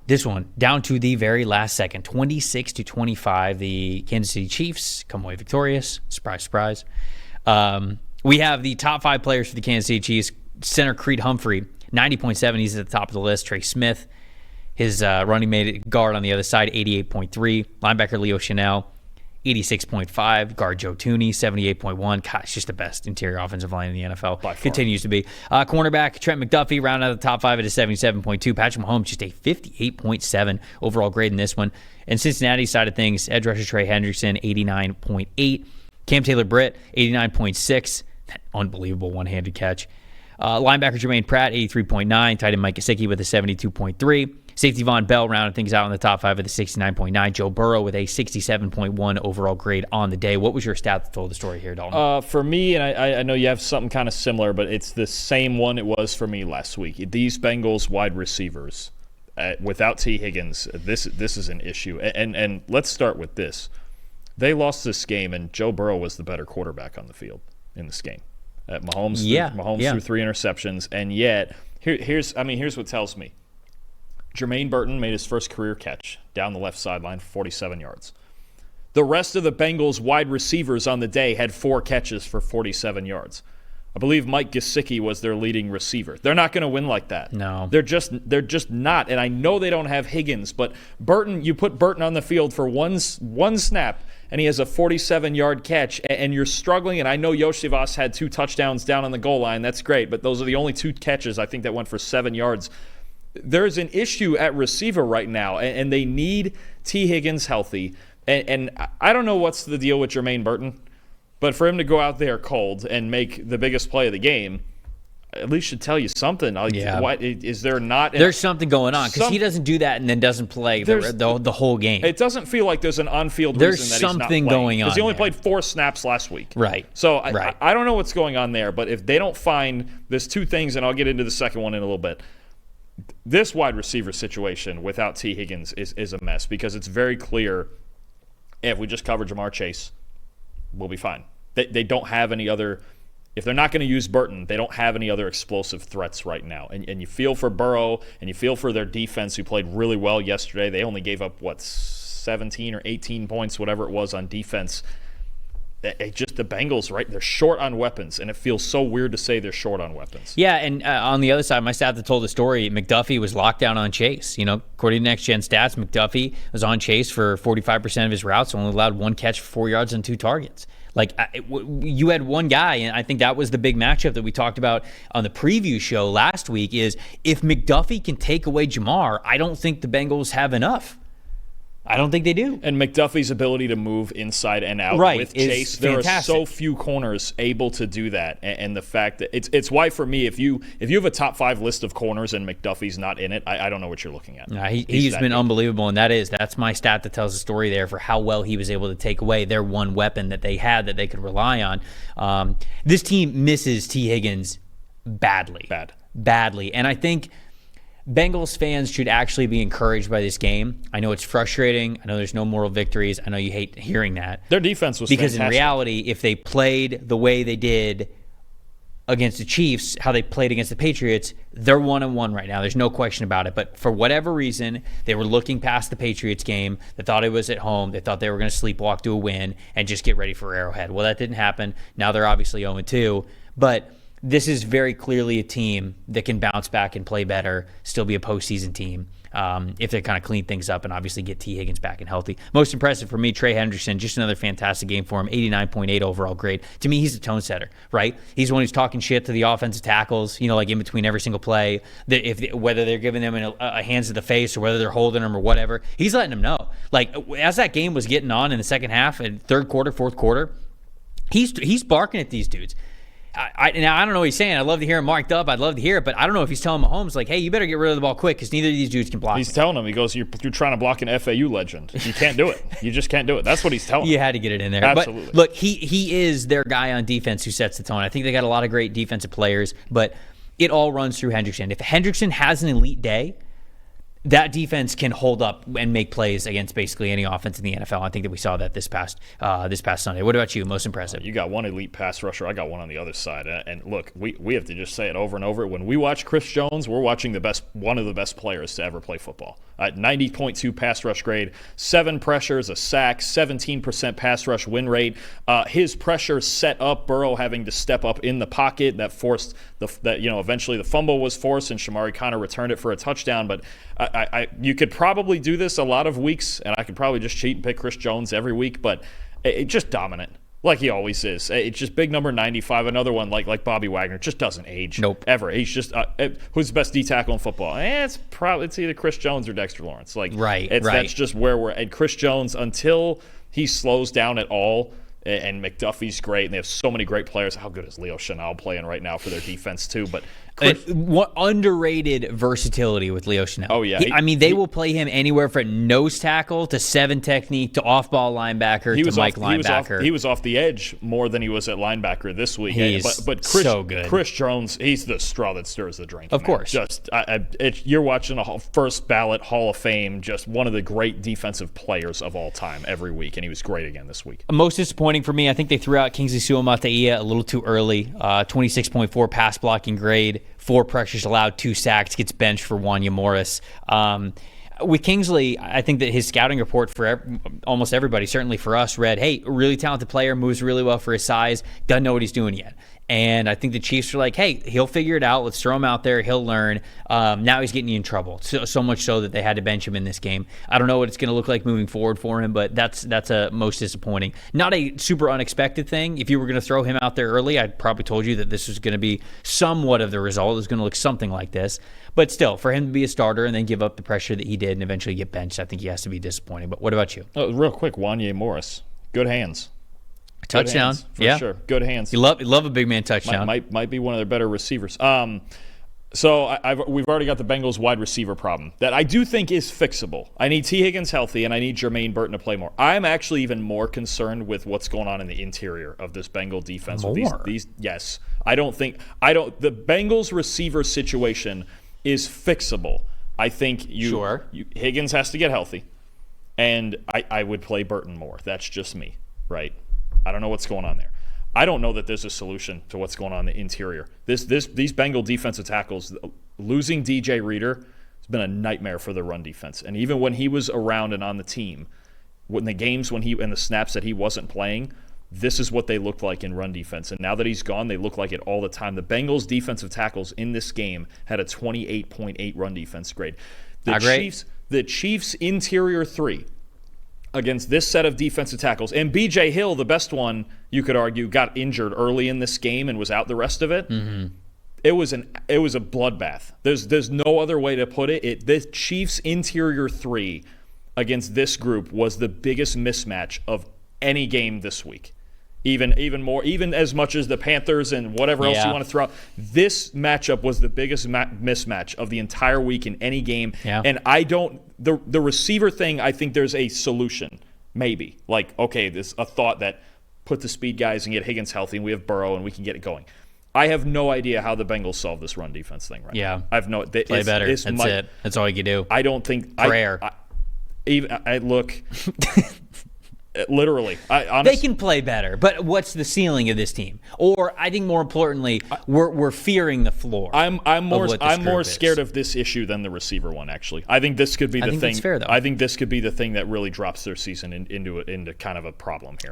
This one, down to the very last second, 26-25. The Kansas City Chiefs come away victorious. Surprise, surprise. We have the top 5 players for the Kansas City Chiefs. Center Creed Humphrey, 90.7. He's at the top of the list. Trey Smith, his running mate guard on the other side, 88.3. Linebacker Leo Chanel, 86.5. Guard Joe Tooney, 78.1. Gosh, just the best interior offensive line in the NFL. Continues to be. Cornerback Trent McDuffie, round out of the top 5 at a 77.2. Patrick Mahomes, just a 58.7 overall grade in this one. And Cincinnati's side of things, edge rusher Trey Hendrickson, 89.8. Cam Taylor-Britt, 89.6. That unbelievable one-handed catch. Linebacker Jermaine Pratt, 83.9. Tight end Mike Gesicki with a 72.3. Safety Von Bell rounded things out in the top 5 with a 69.9. Joe Burrow with a 67.1 overall grade on the day. What was your stat that told the story here, Dalton? For me, and I know you have something kind of similar, but it's the same one it was for me last week. These Bengals wide receivers, without T. Higgins, this is an issue. And let's start with this. They lost this game, and Joe Burrow was the better quarterback on the field in this game. Mahomes threw 3 interceptions, and yet here's what tells me. Jermaine Burton made his first career catch down the left sideline for 47 yards. The rest of the Bengals wide receivers on the day had 4 catches for 47 yards. I believe Mike Gesicki was their leading receiver. They're not going to win like that. No. They're just not. And I know they don't have Higgins, but Burton, you put Burton on the field for one snap, and he has a 47-yard catch, and you're struggling. And I know Yoshivas had 2 touchdowns down on the goal line. That's great, but those are the only 2 catches I think that went for 7 yards. There's an issue at receiver right now, and they need T. Higgins healthy. And I don't know what's the deal with Jermaine Burton, but for him to go out there cold and make the biggest play of the game, at least should tell you something. Yeah. What, is there not? There's something going on because he doesn't do that and then doesn't play the whole game. It doesn't feel like there's an on-field reason that he's not playing. There's something going on because he only played 4 snaps last week. Right. So I don't know what's going on there, but if they don't find – there's 2 things, and I'll get into the second one in a little bit. This wide receiver situation without T. Higgins is a mess because it's very clear if we just cover Jamar Chase, we'll be fine. They don't have any other – if they're not going to use Burton, they don't have any other explosive threats right now. And you feel for Burrow and you feel for their defense who played really well yesterday. They only gave up, 17 or 18 points, whatever it was, on defense. Just the Bengals, right? They're short on weapons, and it feels so weird to say they're short on weapons. Yeah, and on the other side, my stat that told the story, McDuffie was locked down on Chase. According to Next Gen Stats, McDuffie was on Chase for 45% of his routes, only allowed 1 catch for 4 yards and 2 targets. You had one guy, and I think that was the big matchup that we talked about on the preview show last week, is if McDuffie can take away Jamar, I don't think the Bengals have enough. I don't think they do. And McDuffie's ability to move inside and out with Chase, there are so few corners able to do that. And the fact that it's why for me, if you have a top 5 list of corners and McDuffie's not in it, I don't know what you're looking at. He's been unbelievable, and that's my stat that tells the story there for how well he was able to take away their one weapon that they had that they could rely on. This team misses T. Higgins badly. And I think Bengals fans should actually be encouraged by this game. I know it's frustrating. I know there's no moral victories. I know you hate hearing that. Their defense was because fantastic. In reality, if they played the way they did against the Chiefs, how they played against the Patriots, they're 1-1 right now. There's no question about it. But for whatever reason, they were looking past the Patriots game. They thought it was at home. They thought they were going to sleepwalk to a win and just get ready for Arrowhead. Well, that didn't happen. Now they're obviously 0-2. But this is very clearly a team that can bounce back and play better, still be a postseason team if they kind of clean things up and obviously get T. Higgins back and healthy. Most impressive for me, Trey Hendrickson, just another fantastic game for him, 89.8 overall grade. To me, he's a tone setter, right? He's the one who's talking shit to the offensive tackles, like in between every single play, whether they're giving them a hands to the face or whether they're holding them or whatever. He's letting them know. As that game was getting on in the second half and third quarter, fourth quarter, he's barking at these dudes. Now, I don't know what he's saying. I'd love to hear him marked up. I'd love to hear it, but I don't know if he's telling Mahomes, hey, you better get rid of the ball quick because neither of these dudes can block. He's telling him, he goes, you're trying to block an FAU legend. You can't do it. You just can't do it. That's what he's telling him. You had to get it in there. Absolutely. But look, he is their guy on defense who sets the tone. I think they got a lot of great defensive players, but it all runs through Hendrickson. If Hendrickson has an elite day, that defense can hold up and make plays against basically any offense in the NFL. I think that we saw that this past Sunday. What about you? Most impressive? You got one elite pass rusher. I got one on the other side. And look, we have to just say it over and over. When we watch Chris Jones, we're watching one of the best players to ever play football. 90.2 pass rush grade, 7 pressures, a sack, 17% pass rush win rate. His pressure set up Burrow having to step up in the pocket. That forced eventually the fumble was forced, and Shamari Connor returned it for a touchdown. But you could probably do this a lot of weeks, and I could probably just cheat and pick Chris Jones every week, but it's just dominant, like he always is. It's just big number 95, another one like Bobby Wagner, just doesn't age. Nope. Ever. He's just who's the best D tackle in football? It's either Chris Jones or Dexter Lawrence. Right. That's just where we're at. Chris Jones, until he slows down at all. And McDuffie's great, and they have so many great players. How good is Leo Chenal playing right now for their defense too? But what underrated versatility with Leo Chenal. Oh yeah, they will play him anywhere from nose tackle to 7 technique to off-ball linebacker to Mike linebacker. He was off the edge more than he was at linebacker this week. But Chris, so good. Chris Jones, he's the straw that stirs the drink. Of course, you're watching a first ballot Hall of Fame, just one of the great defensive players of all time every week, and he was great again this week. Most disappointing for me, I think they threw out Kingsley Suamataia a little too early. 26.4 pass blocking grade, 4 pressures allowed, 2 sacks, gets benched for Wanya Morris. With Kingsley, I think that his scouting report for almost everybody, certainly for us, read, hey, really talented player, moves really well for his size, doesn't know what he's doing yet. And I think the Chiefs are like, hey, he'll figure it out. Let's throw him out there. He'll learn. Now he's getting you in trouble. So much so that they had to bench him in this game. I don't know what it's going to look like moving forward for him, but that's a most disappointing. Not a super unexpected thing. If you were going to throw him out there early, I'd probably told you that this was going to be somewhat of the result. It was going to look something like this. But still, for him to be a starter and then give up the pressure that he did and eventually get benched, I think he has to be disappointing. But what about you? Real quick, Wanya Morris. Good hands. Touchdown, hands, for sure. Good hands. You love a big man touchdown. Might be one of their better receivers. So we've already got the Bengals wide receiver problem that I do think is fixable. I need T. Higgins healthy, and I need Jermaine Burton to play more. I'm actually even more concerned with what's going on in the interior of this Bengal defense. More? With these, yes. The Bengals receiver situation is fixable. I think Higgins has to get healthy, and I would play Burton more. That's just me, right? I don't know what's going on there. I don't know that there's a solution to what's going on in the interior. These Bengal defensive tackles, losing DJ Reader has been a nightmare for the run defense. And even when he was around and on the team, in the snaps that he wasn't playing, this is what they looked like in run defense. And now that he's gone, they look like it all the time. The Bengals defensive tackles in this game had a 28.8 run defense grade. The Chiefs interior 3 against this set of defensive tackles, and B.J. Hill, the best one, you could argue, got injured early in this game and was out the rest of it. Mm-hmm. It was a bloodbath. There's no other way to put it. The Chiefs interior 3 against this group was the biggest mismatch of any game this week. Even more, even as much as the Panthers and whatever else you want to throw out. This matchup was the biggest mismatch of the entire week in any game. Yeah. And the receiver thing, I think there's a solution, maybe. Like, okay, there's a thought that put the speed guys and get Higgins healthy, and we have Burrow, and we can get it going. I have no idea how the Bengals solve this run defense thing right now. I have no. Play better. That's it. That's all you can do. I don't think prayer. I look. Literally, they can play better, but what's the ceiling of this team? Or I think more importantly, we're fearing the floor. I'm more scared of this issue than the receiver one. Actually, I think this could be the thing. That's fair, though. I think this could be the thing that really drops their season into kind of a problem here.